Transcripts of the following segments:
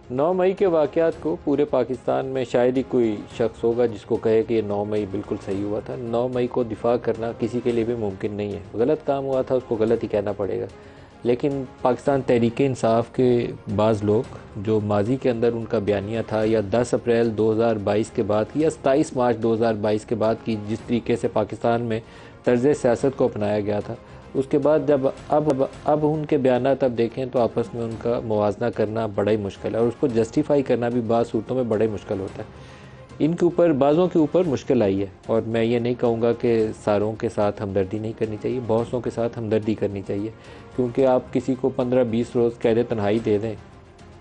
9 मई के वाक़यात को पूरे पाकिस्तान में शायद ही कोई शख्स होगा जिसको कहे कि ये 9 मई बिल्कुल सही हुआ था। 9 मई को दिफा करना किसी के लिए भी मुमकिन नहीं है। गलत काम हुआ था, उसको गलत ही कहना पड़ेगा। लेकिन पाकिस्तान तहरीक इंसाफ के बाज़ लोग जो माजी के अंदर उनका बयानिया था, या 10 अप्रैल 2022 के बाद की, या 27 मार्च 2022 के बाद की जिस तरीके से पाकिस्तान में तर्ज़ सियासत को अपनाया गया था, उसके बाद जब अब उनके बयानात अब देखें तो आपस में उनका मुवाजना करना बड़ा ही मुश्किल है, और उसको जस्टिफाई करना भी बाज़ सूरतों में बड़ा ही मुश्किल होता है। इनके ऊपर, बाज़ों के ऊपर मुश्किल आई है, और मैं ये नहीं कहूँगा कि सारों के साथ हमदर्दी नहीं करनी चाहिए, बहुतों के साथ हमदर्दी करनी चाहिए। क्योंकि आप किसी को 15-20 रोज़ कैद तन्हाई दे दें,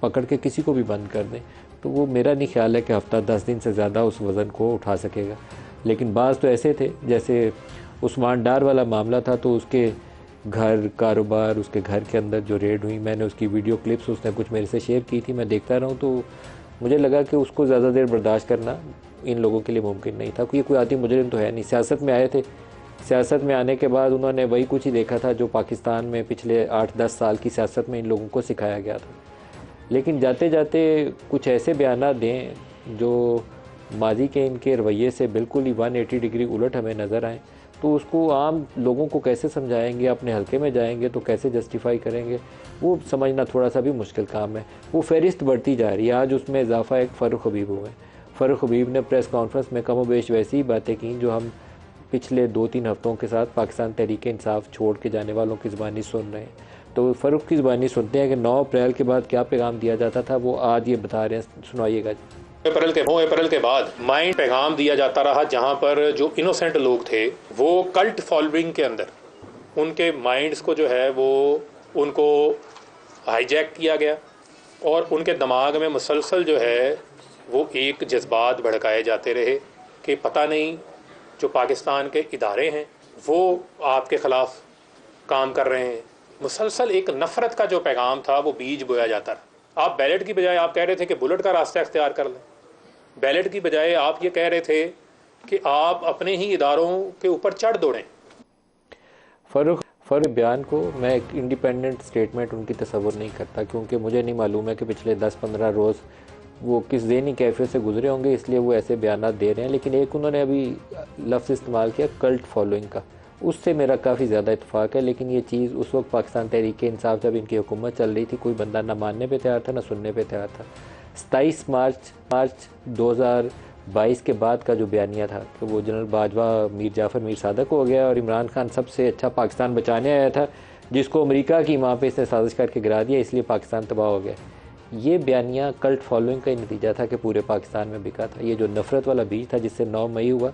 पकड़ के किसी को भी बंद कर दें, तो वो मेरा नहीं ख्याल है कि हफ़्ता 10 दिन से ज़्यादा उस वज़न को उठा सकेगा। लेकिन बाज़ तो ऐसे थे, जैसे उस्मान डार वाला मामला था, तो उसके घर, कारोबार, उसके घर के अंदर जो रेड हुई, मैंने उसकी वीडियो क्लिप्स उसने कुछ मेरे से शेयर की थी, मैं देखता रहा हूँ, तो मुझे लगा कि उसको ज़्यादा देर बर्दाश्त करना इन लोगों के लिए मुमकिन नहीं था। क्योंकि कोई आदमी मुजरिम तो है नहीं, सियासत में आए थे, सियासत में आने के बाद उन्होंने वही कुछ ही देखा था जो पाकिस्तान में पिछले 8-10 साल की सियासत में इन लोगों को सिखाया गया था। लेकिन जाते जाते कुछ ऐसे बयान दें जो माजी के इनके रवैये से बिल्कुल ही 180 डिग्री उलट हमें नज़र आए, तो उसको आम लोगों को कैसे समझाएंगे, अपने हल्के में जाएंगे तो कैसे जस्टिफाई करेंगे, वो समझना थोड़ा सा भी मुश्किल काम है। वो फहरिस्त बढ़ती जा रही है। आज उसमें इजाफा एक फ़ारूक हबीब हुए। फ़ारूक हबीब ने प्रेस कॉन्फ्रेंस में कम बेश वैसी ही बातें की जो हम पिछले 2-3 हफ्तों के साथ पाकिस्तान तहरीक इंसाफ छोड़ के जाने वालों की ज़बानी सुन रहे हैं। तो फ़ारूक की ज़बानी सुनते हैं कि 9 अप्रैल के बाद क्या पैगाम दिया जाता था, वो आज ये बता रहे हैं, सुनाइएगा। 9 अप्रैल के बाद माइंड पैगाम दिया जाता रहा, जहां पर जो इनोसेंट लोग थे वो कल्ट फॉलोइंग के अंदर उनके माइंड्स को जो है वो उनको हाईजैक किया गया, और उनके दिमाग में मुसलसल जो है वो एक जज्बात भड़काए जाते रहे कि पता नहीं जो पाकिस्तान के इदारे हैं वो आपके ख़िलाफ़ काम कर रहे हैं। मुसलसल एक नफ़रत का जो पैगाम था वो बीज बोया जाता रहा। आप बैलेट की बजाय आप कह रहे थे कि बुलेट का रास्ता इख्तियार कर लें, बैलेट की बजाय आप ये कह रहे थे कि आप अपने ही इदारों के ऊपर चढ़ दौड़ें। फ़ारूक बयान को मैं एक इंडिपेंडेंट स्टेटमेंट उनकी तस्वुर नहीं करता, क्योंकि मुझे नहीं मालूम है कि पिछले 10-15 रोज़ वो किस ज़हनी कैफियत से गुजरे होंगे, इसलिए वो ऐसे बयान दे रहे हैं। लेकिन एक उन्होंने अभी लफ्ज़ इस्तेमाल किया कल्ट फॉलोइंग का, उससे मेरा काफ़ी ज़्यादा इत्तेफाक है। लेकिन ये चीज़ उस वक्त पाकिस्तान तहरीक इंसाफ जब इनकी हुकूमत चल रही थी, कोई बंदा ना मानने पे तैयार था ना सुनने पे तैयार था। 27 मार्च 2022 के बाद का जो बयानिया था कि वो जनरल बाजवा मीर जाफ़र मीर सादक हो गया, और इमरान खान सबसे अच्छा पाकिस्तान बचाने आया था, जिसको अमेरिका की माँ पे इसने साजिश करके गिरा दिया, इसलिए पाकिस्तान तबाह हो गया। ये बयानिया कल्ट फॉलोइंग का ही नतीजा था कि पूरे पाकिस्तान में बिका था। ये जो नफ़रत वाला बीज था जिससे 9 मई हुआ,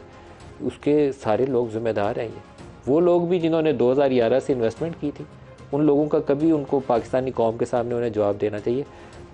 उसके सारे लोग ज़िम्मेदार हैं। ये वो लोग भी जिन्होंने 2011 से इन्वेस्टमेंट की थी, उन लोगों का कभी उनको पाकिस्तानी कौम के सामने उन्हें जवाब देना चाहिए।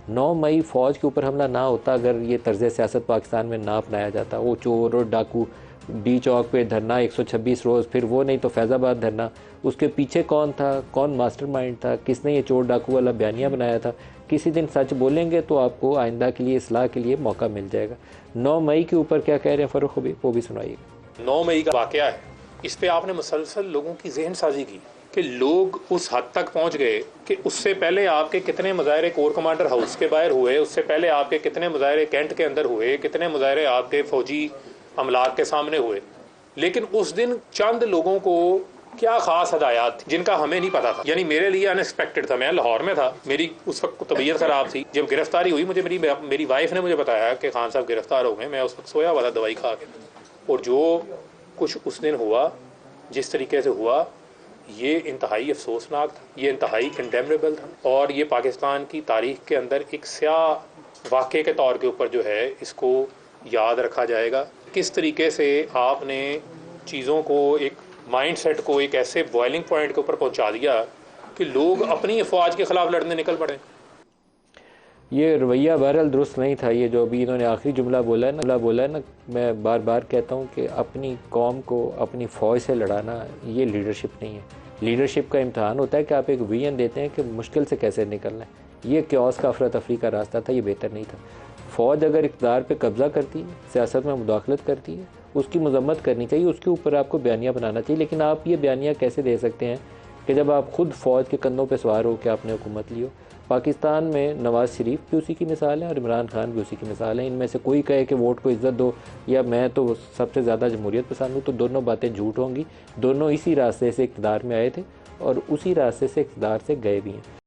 9 मई फ़ौज के ऊपर हमला ना होता अगर ये तर्ज़ सियासत पाकिस्तान में ना अपनाया जाता। वो चोर और डाकू डी चौक पे धरना 126 रोज़, फिर वो नहीं तो फैज़ाबाद धरना, उसके पीछे कौन था, कौन मास्टरमाइंड था, किसने ये चोर डाकू वाला बयानिया बनाया था। किसी दिन सच बोलेंगे तो आपको आइंदा के लिए, इस्लाह के लिए मौका मिल जाएगा। 9 मई के ऊपर क्या कह रहे हैं फ़ारूक हबीब, वो भी सुनाइएगा। 9 मई का वाक़या है, इस पे आपने मुसलसल लोगों की जहन साजी की कि लोग उस हद तक पहुंच गए कि उससे पहले आपके कितने मुजाहरे कोर कमांडर हाउस के बाहर हुए, उससे पहले आपके कितने मुजाहरे कैंट के अंदर हुए, कितने मुजाहरे आपके फौजी अमलाक के सामने हुए। लेकिन उस दिन चंद लोगों को क्या खास हदायत थी जिनका हमें नहीं पता था। यानी मेरे लिए अनएक्सपेक्टेड था। मैं लाहौर में था, मेरी उस वक्त तबीयत ख़राब थी। जब गिरफ्तारी हुई मुझे मेरी वाइफ ने मुझे बताया कि खान साहब गिरफ्तार हो गए। मैं उस वक्त सोया हुआ था दवाई खा के, और जो कुछ उस दिन हुआ, जिस तरीके से हुआ, ये इंतहाई अफसोसनाक था, ये इंतहाई कंडेमनेबल था, और ये पाकिस्तान की तारीख के अंदर एक स्याह वाक़े के तौर के ऊपर जो है इसको याद रखा जाएगा। किस तरीके से आपने चीज़ों को, एक माइंड सेट को एक ऐसे बॉइलिंग पॉइंट के ऊपर पहुंचा दिया कि लोग अपनी अफवाज के ख़िलाफ़ लड़ने निकल पड़े। ये रवैया बहरहाल दुरुस्त नहीं था। ये जो अभी इन्होंने आखिरी जुमला बोला है ना, मैं बार बार कहता हूँ कि अपनी कौम को अपनी फ़ौज से लड़ाना ये लीडरशिप नहीं है। लीडरशिप का इम्तहान होता है कि आप एक विजन देते हैं कि मुश्किल से कैसे निकलना है। ये क्योस का अफरा तफरी का रास्ता था, ये बेहतर नहीं था। फ़ौज अगर इक़्तिदार पे कब्ज़ा करती है, सियासत में मुदाखलत करती है, उसकी मजम्मत करनी चाहिए, उसके ऊपर आपको बयानिया बनाना चाहिए। लेकिन आप ये बयानिया कैसे दे सकते हैं कि जब आप खुद फ़ौज के कंधों पे सवार हो के आपने हुकूमत ली हो। पाकिस्तान में नवाज़ शरीफ भी उसी की मिसाल है और इमरान खान भी उसी की मिसाल है। इनमें से कोई कहे कि वोट को इज़्ज़त दो या मैं तो सबसे ज़्यादा जमहूरियत पसंद हूँ, तो दोनों बातें झूठ होंगी। दोनों इसी रास्ते से इक़्तिदार में आए थे और उसी रास्ते से इक़्तिदार से गए भी हैं।